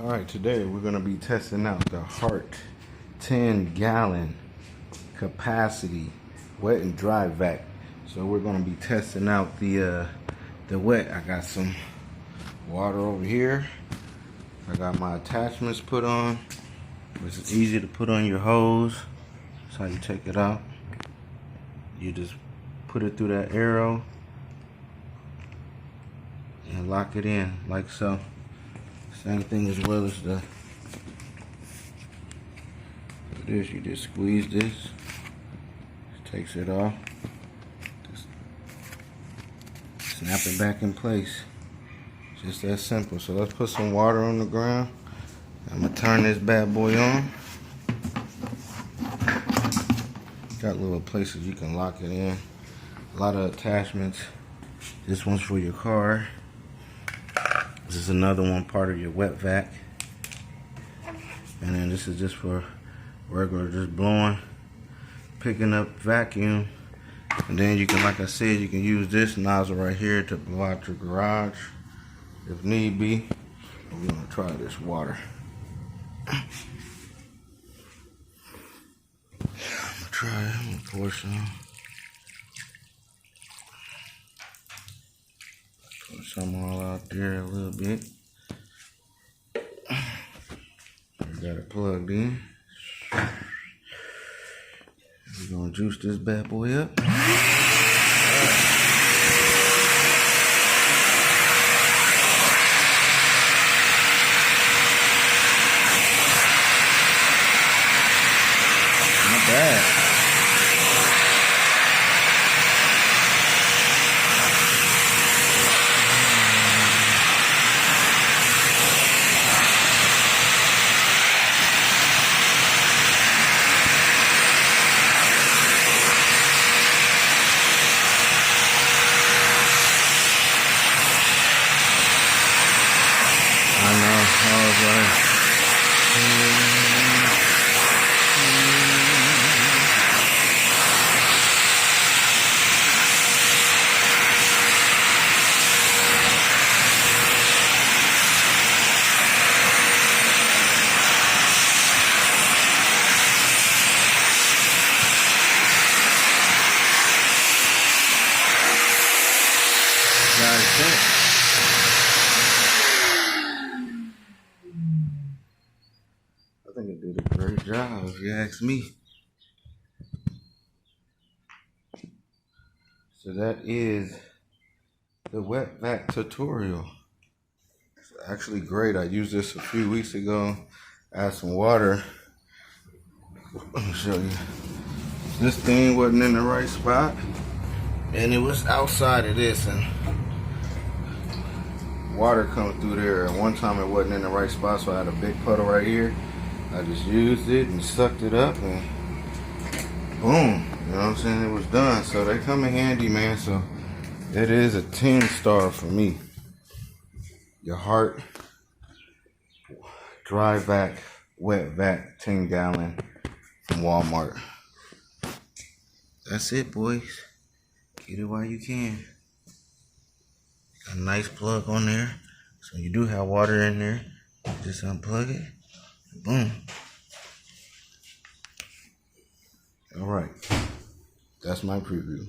Alright, today we're going to be testing out the Hart 10-gallon capacity wet and dry vac. So we're going to be testing out the wet. I got some water over here. I got my attachments put on. It's easy to put on your hose. That's how you take it out. You just put it through that arrow and lock it in like so. Same thing as well as this. You just squeeze this, takes it off, just snap it back in place. Just that simple. So let's put some water on the ground. I'm gonna turn this bad boy on. Got little places you can lock it in. A lot of attachments. This one's for your car. This is another one, part of your wet vac. And then this is just for regular, just blowing, picking up vacuum. And then you can, like I said, you can use this nozzle right here to blow out your garage if need be. We're gonna try this water. I'm gonna pour some. Put some all out there a little bit. We got it plugged in. We're gonna juice this bad boy up. Not bad. I think it did a great job, if you ask me. So that is the wet vac tutorial. It's actually great. I used this a few weeks ago. Add some water. Let me show you. This thing wasn't in the right spot, and it was outside of this, and water comes through there. And one time it wasn't in the right spot, so I had a big puddle right here. I just used it and sucked it up, and boom, you know what I'm saying, it was done. So they come in handy, man. So it is a 10-star for me. Your Hart dry vac, wet vac, 10-gallon from Walmart. That's it, boys. Get it while you can. Got a nice plug on there. So you do have water in there. Just unplug it. Boom. All right. That's my preview.